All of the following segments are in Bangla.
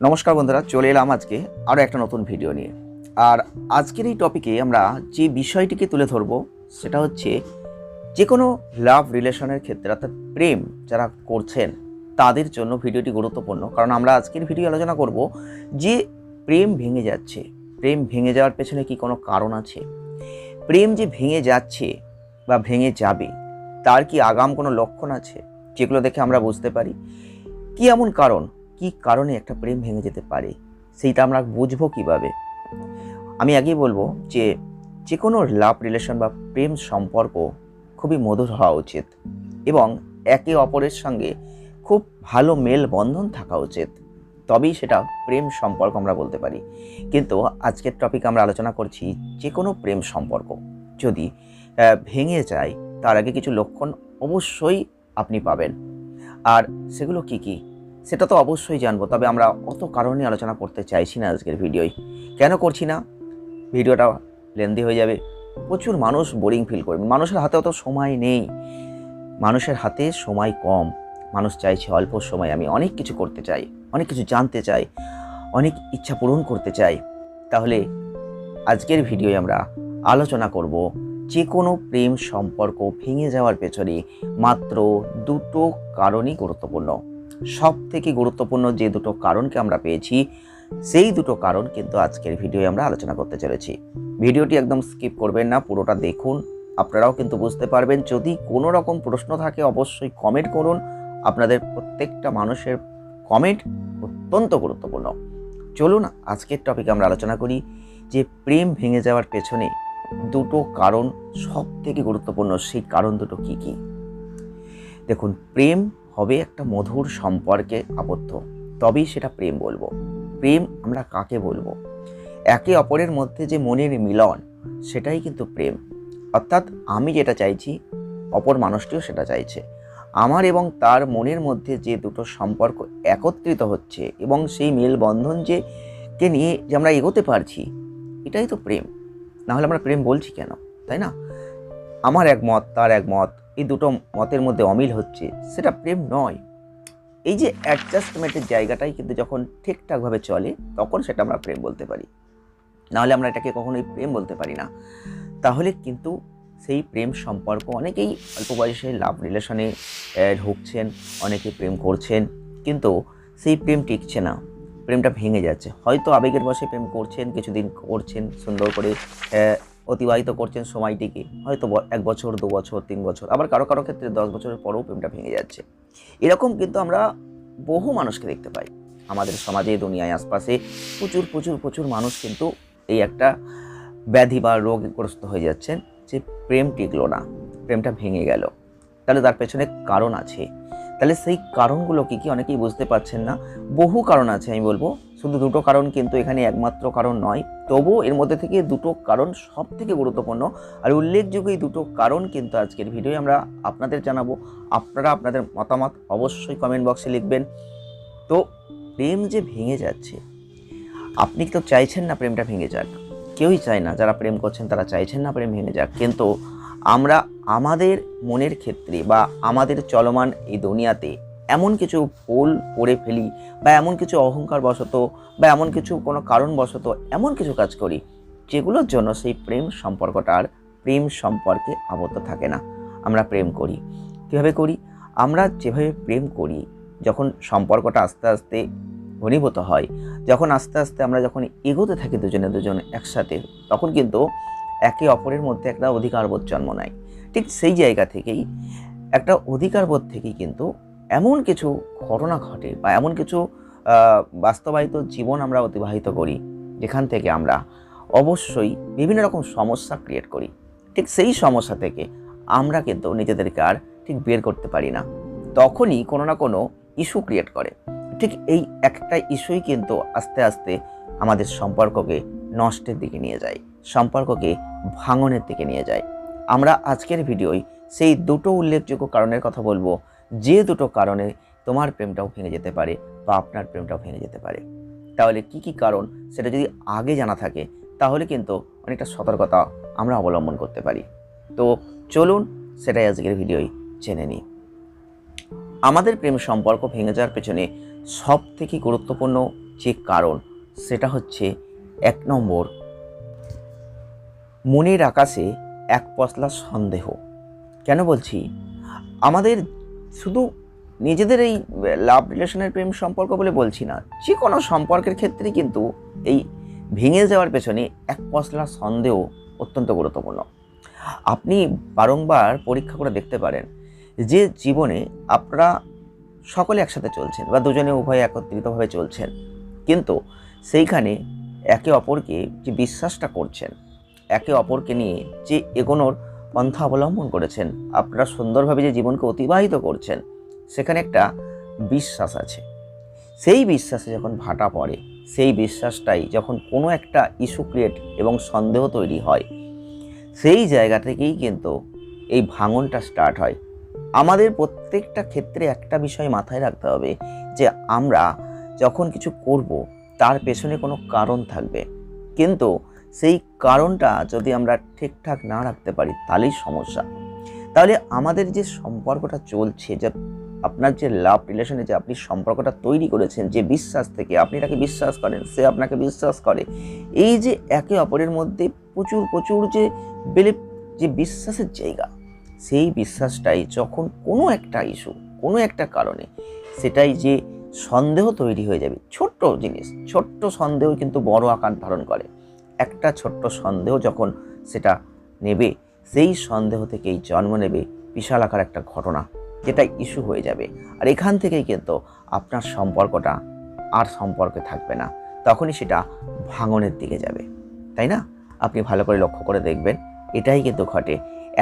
নমস্কার বন্ধুরা, চলে এলাম আজকে আরও একটা নতুন ভিডিও নিয়ে। আর আজকের এই টপিকে আমরা যে বিষয়টিকে তুলে ধরব সেটা হচ্ছে যে কোনো লাভ রিলেশনের ক্ষেত্রে, অর্থাৎ প্রেম যারা করছেন তাদের জন্য ভিডিওটি গুরুত্বপূর্ণ। কারণ আমরা আজকের ভিডিও আলোচনা করব যে প্রেম ভেঙে যাচ্ছে, প্রেম ভেঙে যাওয়ার পেছনে কি কোনো কারণ আছে, প্রেম যে ভেঙে যাচ্ছে বা ভেঙে যাবে তার কি আগাম কোনো লক্ষণ আছে যেগুলো দেখে আমরা বুঝতে পারি কি এমন কারণ, কি কারণে একটা প্রেম ভেঙে যেতে পারে, সেইটা আমরা বুঝবো কিভাবে। আমি আগেই বলবো যে যে কোনো লাভ রিলেশন বা প্রেম সম্পর্ক খুবই মধুর হওয়া উচিত এবং একে অপরের সঙ্গে খুব ভালো মেল বন্ধন থাকা উচিত, তবেই সেটা প্রেম সম্পর্ক আমরা বলতে পারি। কিন্তু আজকের টপিক আমরা আলোচনা করছি যে কোনো প্রেম সম্পর্ক যদি ভেঙে যায় তার আগে কিছু লক্ষণ অবশ্যই আপনি পাবেন। আর সেগুলো কি কি সেটা তো অবশ্যই জানবো, তবে আমরা অত কারণে আলোচনা করতে চাইছি না আজকের ভিডিওয়। কেন করছি না, ভিডিওটা লেন্দি হয়ে যাবে, প্রচুর মানুষ বোরিং ফিল করবে। মানুষের হাতে অত সময় নেই, মানুষের হাতে সময় কম, মানুষ চাইছে অল্প সময় আমি অনেক কিছু করতে চাই, অনেক কিছু জানতে চাই, অনেক ইচ্ছা পূরণ করতে চাই। তাহলে আজকের ভিডিওয় আমরা আলোচনা করব যে কোনো প্রেম সম্পর্ক ভেঙে যাওয়ার পেছনে মাত্র দুটো কারণই গুরুত্বপূর্ণ। সব থেকে গুরুত্বপূর্ণ যে দুটো কারণকে আমরা পেয়েছি সেই দুটো কারণ কিন্তু আজকের ভিডিওয়ে আমরা আলোচনা করতে চলেছি। ভিডিওটি একদম স্কিপ করবেন না, পুরোটা দেখুন, আপনারাও কিন্তু বুঝতে পারবেন। যদি কোনো রকম প্রশ্ন থাকে অবশ্যই কমেন্ট করুন, আপনাদের প্রত্যেকটা মানুষের কমেন্ট অত্যন্ত গুরুত্বপূর্ণ। চলুন আজকের টপিকে আমরা আলোচনা করি যে প্রেম ভেঙে যাওয়ার পেছনে দুটো কারণ সব থেকে গুরুত্বপূর্ণ, সেই কারণ দুটো কি কি। দেখুন, প্রেম হবে একটা মধুর সম্পর্কে আবদ্ধ, তবেই সেটা প্রেম বলবো। প্রেম আমরা কাকে বলবো? একে অপরের মধ্যে যে মনের মিলন, সেটাই কিন্তু প্রেম। অর্থাৎ আমি যেটা চাইছি অপর মানুষটিও সেটা চাইছে, আমার এবং তার মনের মধ্যে যে দুটো সম্পর্ক একত্রিত হচ্ছে এবং সেই মেলবন্ধন যে কে নিয়ে যে আমরা এগোতে পারছি, এটাই তো প্রেম। নাহলে আমরা প্রেম বলছি কেন, তাই না? আমার এক মত, তার এক মত, এই দুটো মতের মধ্যে অমিল হচ্ছে, সেটা প্রেম নয়। এই যে অ্যাডজাস্টমেন্টের জায়গাটাই কিন্তু যখন ঠিকঠাকভাবে চলে তখন সেটা আমরা প্রেম বলতে পারি, নাহলে আমরা এটাকে কখনোই প্রেম বলতে পারি না। তাহলে কিন্তু সেই প্রেম সম্পর্ক, অনেকেই অল্প বয়সে লাভ রিলেশনে ঢুকছেন, অনেকে প্রেম করছেন, কিন্তু সেই প্রেম টিকছে না, প্রেমটা ভেঙে যাচ্ছে। হয়তো আবেগের বশে প্রেম করছেন, কিছুদিন করছেন, সুন্দর করে অতিবাহিত করছেন সময়টিকে, হয়তো 1 বছর, 2 বছর, 3 বছর, আবার কারো কারো ক্ষেত্রে 10 বছরের পরেও প্রেমটা ভেঙে যাচ্ছে। এরকম কিন্তু আমরা বহু মানুষকে দেখতে পাই আমাদের সমাজে, দুনিয়ায়, আশপাশে প্রচুর প্রচুর প্রচুর মানুষ কিন্তু এই একটা ব্যাধি বা রোগগ্রস্ত হয়ে যাচ্ছেন যে প্রেম টিকলো না, প্রেমটা ভেঙে গেল। তাহলে তার পেছনে কারণ আছে। তাহলে সেই কারণগুলো কি কি অনেকেই বুঝতে পারছেন না। বহু কারণ আছে, আমি বলবো শুধু দুটো কারণ কিন্তু এখানে একমাত্র কারণ নয়, তবুও এর মধ্যে থেকে দুটো কারণ সব থেকে গুরুত্বপূর্ণ আর উল্লেখযোগ্য। এই দুটো কারণ কিন্তু আজকের ভিডিওয়ে আমরা আপনাদের জানাবো। আপনারা আপনাদের মতামত অবশ্যই কমেন্ট বক্সে লিখবেন। তো প্রেম যে ভেঙে যাচ্ছে, আপনি তো চাইছেন না প্রেমটা ভেঙে যাক, কেউই চায় না, যারা প্রেম করছেন তারা চাইছেন না প্রেম ভেঙে যাক। কিন্তু আমরা আমাদের মনের ক্ষেত্রে বা আমাদের চলমান এই দুনিয়াতে এমন কিছু ভুল করে ফেলি, বা এমন কিছু অহংকার বশত, বা এমন কিছু কোনো কারণবশত এমন কিছু কাজ করি যেগুলোর জন্য সেই প্রেম সম্পর্কটা আর প্রেম সম্পর্কে আবদ্ধ থাকে না। আমরা প্রেম করি, কীভাবে করি? আমরা যেভাবে প্রেম করি, যখন সম্পর্কটা আস্তে আস্তে ঘনীভূত হয়, যখন আস্তে আস্তে আমরা যখন এগোতে থাকি দুজন একসাথে, তখন কিন্তু একে অপরের মধ্যে একটা অধিকারবোধ জন্ম নেয়। ঠিক সেই জায়গা থেকেই, একটা অধিকারবোধ থেকেই কিন্তু এমন কিছু ঘটনা ঘটে বা এমন কিছু বাস্তবায়িত জীবন আমরা অতিবাহিত করি যেখান থেকে আমরা অবশ্যই বিভিন্ন রকম সমস্যা ক্রিয়েট করি। ঠিক সেই সমস্যা থেকে আমরা কিন্তু নিজেদেরকে আর ঠিক বের করতে পারি না, তখনই কোনো না কোনো ইস্যু ক্রিয়েট করে। ঠিক এই একটা ইস্যুই কিন্তু আস্তে আস্তে আমাদের সম্পর্ককে নষ্টের দিকে নিয়ে যায়, সম্পর্ককে ভাঙনের দিকে নিয়ে যায়। আমরা আজকের ভিডিওয় সেই দুটো উল্লেখযোগ্য কারণের কথা বলবো, যে দুটো কারণে তোমার প্রেমটাও ভেঙে যেতে পারে বা আপনার প্রেমটাও ভেঙে যেতে পারে। তাহলে কি কি কারণ, সেটা যদি আগে জানা থাকে তাহলে কিন্তু অনেকটা সতর্কতা আমরা অবলম্বন করতে পারি। তো চলুন সেটাই আজকের ভিডিওয় জেনে নিই। আমাদের প্রেম সম্পর্ক ভেঙে যাওয়ার পেছনে সব থেকে গুরুত্বপূর্ণ যে কারণ সেটা হচ্ছে 1 নম্বর, মনের আকাশে এক পশলা সন্দেহ। কেন বলছি? আমাদের শুধু নিজেদের এই লাভ রিলেশনের প্রেম সম্পর্ক বলে বলছি না, যে কোনো সম্পর্কের ক্ষেত্রে কিন্তু এই ভেঙে যাওয়ার পেছনে এক পশলা সন্দেহ অত্যন্ত গুরুত্বপূর্ণ। আপনি বারংবার পরীক্ষা করে দেখতে পারেন যে জীবনে আপনারা সকলে একসাথে চলছেন বা দুজনে উভয়ে একত্রিতভাবে চলছেন, কিন্তু সেইখানে একে অপরকে যে বিশ্বাসটা করছেন, একে অপরকে নিয়ে যে এগোনোর পন্থা অবলম্বন করেছেন, আপনারা সুন্দরভাবে যে জীবনকে অতিবাহিত করছেন, সেখানে একটা বিশ্বাস আছে। সেই বিশ্বাসে যখন ভাটা পড়ে, সেই বিশ্বাসটাই যখন কোনো একটা ইস্যু ক্রিয়েট এবং সন্দেহ তৈরি হয়, সেই জায়গা থেকেই কিন্তু এই ভাঙনটা স্টার্ট হয়। আমাদের প্রত্যেকটা ক্ষেত্রে একটা বিষয় মাথায় রাখতে হবে যে আমরা যখন কিছু করব তার পেছনে কোনো কারণ থাকবে, কিন্তু সেই কারণটা যদি আমরা ঠিকঠাক না রাখতে পারি তাহলেই সমস্যা। তাহলে আমাদের যে সম্পর্কটা চলছে, যে আপনার যে লাভ রিলেশনে যে আপনি সম্পর্কটা তৈরি করেছেন, যে বিশ্বাস থেকে আপনি তাকে বিশ্বাস করেন, সে আপনাকে বিশ্বাস করে, এই যে একে অপরের মধ্যে প্রচুর প্রচুর যে যে বিশ্বাসের জায়গা, সেই বিশ্বাসটাই যখন কোনো একটা ইস্যু, কোনো একটা কারণে সেটাই যে সন্দেহ তৈরি হয়ে যাবে, ছোট্ট জিনিস, ছোট্ট সন্দেহ কিন্তু বড় আকার ধারণ করে। একটা ছোট্ট সন্দেহ যখন সেটা নেবে, সেই সন্দেহ থেকেই জন্ম নেবে বিশাল আকার একটা ঘটনা, যেটা ইস্যু হয়ে যাবে। আর এখান থেকেই কিন্তু আপনার সম্পর্কটা আর সম্পর্কে থাকবে না, তখনই সেটা ভাঙনের দিকে যাবে, তাই না? আপনি ভালো করে লক্ষ্য করে দেখবেন, এটাই কিন্তু ঘটে।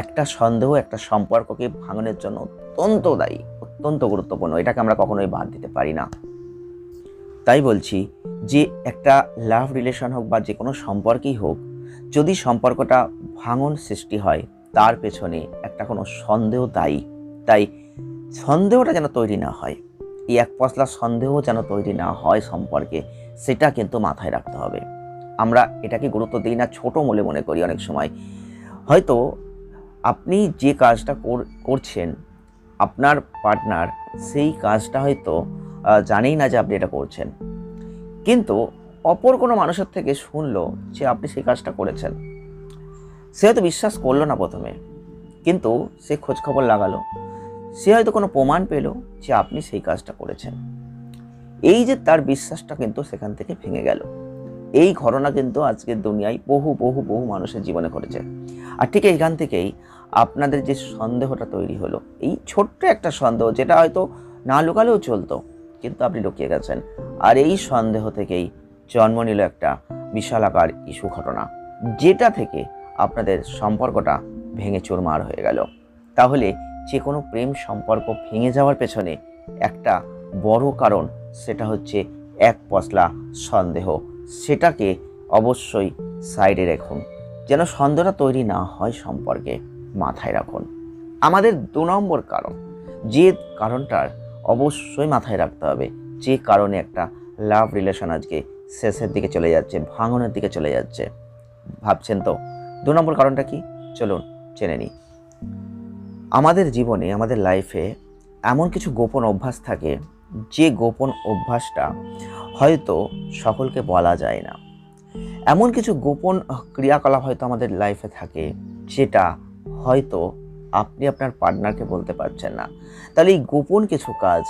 একটা সন্দেহ একটা সম্পর্ককে ভাঙনের জন্য অত্যন্ত দায়ী, অত্যন্ত গুরুত্বপূর্ণ, এটাকে আমরা কখনোই বাদ দিতে পারি না। তাই বলছি যে একটা লাভ রিলেশন হোক বা যে কোনো সম্পর্কই হোক, যদি সম্পর্কটা ভাঙন সৃষ্টি হয়, তার পেছনে একটা কোনো সন্দেহ দায়ী। তাই সন্দেহটা যেন তৈরি না হয়, এই এক পশলা সন্দেহ যেন তৈরি না হয় সম্পর্কে, সেটা কিন্তু মাথায় রাখতে হবে। আমরা এটাকে গুরুত্ব দিই না, ছোট বলে মনে করি অনেক সময়। হয়তো আপনি যে কাজটা করছেন, আপনার পার্টনার সেই কাজটা হয়তো জানেই না যে আপনি এটা করছেন, কিন্তু অপর কোনো মানুষের থেকে শুনলো যে আপনি সেই কাজটা করেছেন। সে হয়তো বিশ্বাস করলো না প্রথমে, কিন্তু সে খোঁজখবর লাগালো, সে হয়তো কোনো প্রমাণ পেল যে আপনি সেই কাজটা করেছেন। এই যে তার বিশ্বাসটা কিন্তু সেখান থেকে ভেঙে গেল। এই ঘটনা কিন্তু আজকের দুনিয়ায় বহু বহু বহু মানুষের জীবনে ঘটেছে। আর ঠিক এইখান থেকেই আপনাদের যে সন্দেহটা তৈরি হলো, এই ছোট্ট একটা সন্দেহ, যেটা হয়তো না লুকালেও চলতো, কিন্তু আপনি লুকিয়ে গেছেন, আর এই সন্দেহ থেকেই জন্ম নিল একটা বিশাল আকার ইস্যু ঘটনা, যেটা থেকে আপনাদের সম্পর্কটা ভেঙে চুরমার হয়ে গেল। তাহলে যে কোনো প্রেম সম্পর্ক ভেঙে যাওয়ার পেছনে একটা বড় কারণ, সেটা হচ্ছে এক পশলা সন্দেহ। সেটাকে অবশ্যই সাইডে রাখুন, যেন সন্দেহটা তৈরি না হয় সম্পর্কে, মাথায় রাখুন। আমাদের 2 নম্বর কারণ, যে কারণটার অবশ্যই মাথায় রাখতে হবে, যে কারণে একটা লাভ রিলেশন আজকে শেষের দিকে চলে যাচ্ছে, ভাঙনের দিকে চলে যাচ্ছে, ভাবছেন তো 2 নম্বর কারণটা কি? চলুন জেনে নিই। আমাদের জীবনে, আমাদের লাইফে এমন কিছু গোপন অভ্যাস থাকে, যে গোপন অভ্যাসটা হয়তো সকলকে বলা যায় না। এমন কিছু গোপন ক্রিয়াকলাপ হয়তো আমাদের লাইফে থাকে, যেটা হয়তো আপনি আপনার পার্টনারকে বলতে পারছেন না। তাহলে এই গোপন কিছু কাজ,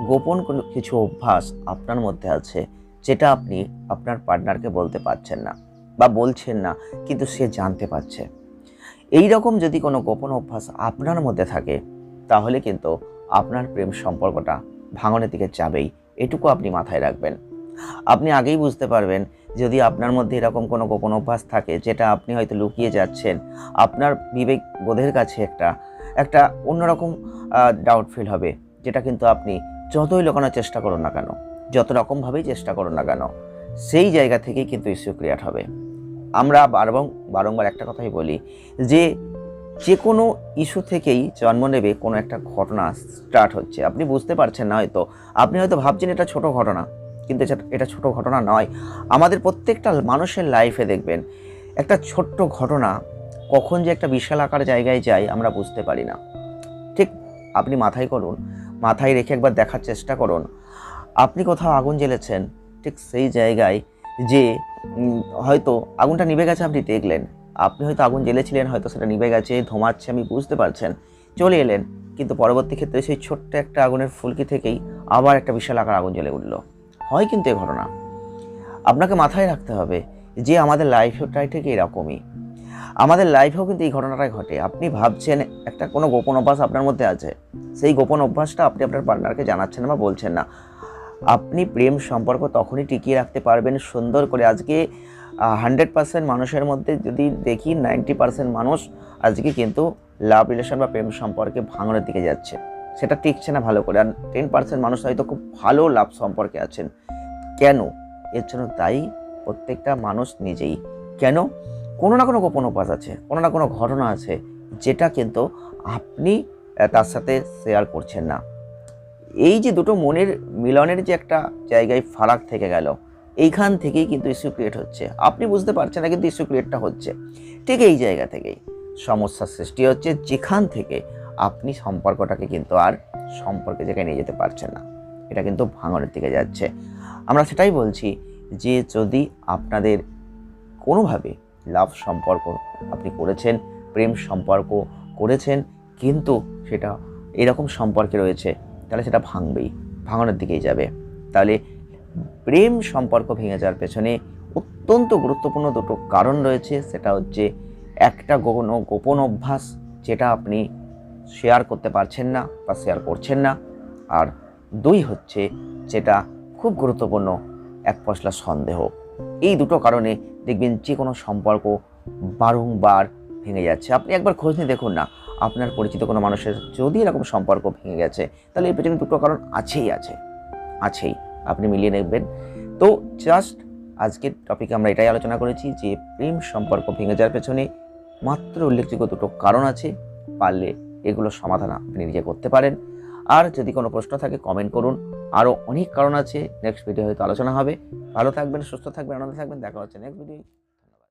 গোপন কিছু অভ্যাস আপনার মধ্যে আছে, যেটা আপনি আপনার পার্টনারকে বলতে পারছেন না বা বলছেন না, কিন্তু সে জানতে পারছে। এই রকম যদি কোনো গোপন অভ্যাস আপনার মধ্যে থাকে, তাহলে কিন্তু আপনার প্রেম সম্পর্কটা ভাঙনের দিকে যাবেই, এটুকু আপনি মাথায় রাখবেন। আপনি আগেই বুঝতে পারবেন যদি আপনার মধ্যে এরকম কোনো গোপন অভ্যাস থাকে, যেটা আপনি হয়তো লুকিয়ে যাচ্ছেন। আপনার বিবেক বোধের কাছে একটা অন্যরকম ডাউট ফিল হবে, যেটা কিন্তু আপনি যতই লুকানোর চেষ্টা করুন না কেন, যত রকমভাবেই চেষ্টা করুন না কেন, সেই জায়গা থেকেই কিন্তু ইস্যু ক্রিয়েট হবে। আমরা বারংবার একটা কথাই বলি যে কোনো ইস্যু থেকেই জন্ম নেবে কোনো একটা ঘটনা স্টার্ট হচ্ছে। আপনি বুঝতে পারছেন না, আপনি হয়তো ভাবছেন এটা ছোট ঘটনা, কিন্তু এটা ছোট ঘটনা নয়। আমাদের প্রত্যেকটা মানুষের লাইফে দেখবেন একটা ছোট্ট ঘটনা কখন যে একটা বিশাল আকার জায়গায় যায় আমরা বুঝতে পারি না। ঠিক আপনি মাথায় রেখে একবার দেখার চেষ্টা করুন। আপনি কোথাও আগুন জ্বেলেছেন, ঠিক সেই জায়গায় যে হয়তো আগুনটা নিভে গেছে, আপনি দেখলেন, আপনি হয়তো আগুন জ্বেলেছিলেন, হয়তো সেটা নিভে গেছে, ধোঁয়াচ্ছে, আমি বুঝতে পারছেন, চলে এলেন, কিন্তু পরবর্তী ক্ষেত্রে সেই ছোট্ট একটা আগুনের ফুলকি থেকেই আবার একটা বিশাল আকার আগুন জ্বলে উঠল। হয় কিন্তু এই ঘটনা। আপনাকে মাথায় রাখতে হবে যে আমাদের লাইফটাই ঠিক এরকমই, আমাদের লাইফেও কিন্তু এই ঘটনাটাই ঘটে। আপনি ভাবছেন একটা কোনো গোপন অভ্যাস আপনার মধ্যে আছে, সেই গোপন অভ্যাসটা আপনি আপনার পার্টনারকে জানাচ্ছেন না বা বলছেন না। আপনি প্রেম সম্পর্ক তখনই টিকিয়ে রাখতে পারবেন সুন্দর করে। আজকে 100% মানুষের মধ্যে যদি দেখি 90% মানুষ আজকে কিন্তু লাভ রিলেশন বা প্রেম সম্পর্কে ভাঙনের দিকে যাচ্ছে, সেটা টিকছে না ভালো করে। আর 10% মানুষ হয়তো খুব ভালো লাভ সম্পর্কে আছেন। কেন? এর জন্য দায়ী প্রত্যেকটা মানুষ নিজেই। কেন? কোনো না কোনো গোপন অভ্যাস আছে, কোনো না কোনো ঘটনা আছে, যেটা কিন্তু আপনি তার সাথে শেয়ার করছেন না। এই যে দুটো মনের মিলনের যে একটা জায়গায় ফারাক থেকে গেল, এইখান থেকেই কিন্তু ইস্যু ক্রিয়েট হচ্ছে। আপনি বুঝতে পারছেন না, কিন্তু ইস্যু ক্রিয়েটটা হচ্ছে। ঠিক এই জায়গা থেকেই সমস্যার সৃষ্টি হচ্ছে, যেখান থেকে আপনি সম্পর্কটাকে কিন্তু আর সম্পর্কের জায়গায় নিয়ে যেতে পারছেন না। এটা কিন্তু ভাঙনের দিকে যাচ্ছে। আমরা সেটাই বলছি যে যদি আপনাদের কোনোভাবে লাভ সম্পর্ক আপনি করেছেন, প্রেম সম্পর্ক করেছেন, কিন্তু সেটা এরকম সম্পর্কে রয়েছে, তাহলে সেটা ভাঙবেই, ভাঙনের দিকেই যাবে। তাহলে প্রেম সম্পর্ক ভেঙে যাওয়ার পেছনে অত্যন্ত গুরুত্বপূর্ণ দুটো কারণ রয়েছে। সেটা হচ্ছে একটা গোপন অভ্যাস যেটা আপনি শেয়ার করতে পারছেন না বা শেয়ার করছেন না, আর 2 হচ্ছে যেটা খুব গুরুত্বপূর্ণ, এক পশলা সন্দেহ। এই দুটো কারণে দেখবেন যে কোনো সম্পর্ক বারংবার ভেঙে যাচ্ছে। আপনি একবার খোঁজ নিয়ে দেখুন না, আপনার পরিচিত কোনো মানুষের যদি এরকম সম্পর্ক ভেঙে গেছে, তাহলে এর পেছনে দুটো কারণ আছেই। আপনি মিলিয়ে নেবেন। তো জাস্ট আজকের টপিকে আমরা এটাই আলোচনা করেছি যে প্রেম সম্পর্ক ভেঙে যাওয়ার পেছনে মাত্র উল্লেখযোগ্য দুটো কারণ আছে। পারলে এগুলো সমাধান আপনি নিজে করতে পারেন। আর যদি কোনো প্রশ্ন থাকে কমেন্ট করুন। আরও অনেক কারণ আছে, নেক্সট ভিডিও হয়তো আলোচনা হবে। ভালো থাকবেন, সুস্থ থাকবেন, আনন্দে থাকবেন। দেখা হচ্ছে নেক্সট ভিডিও।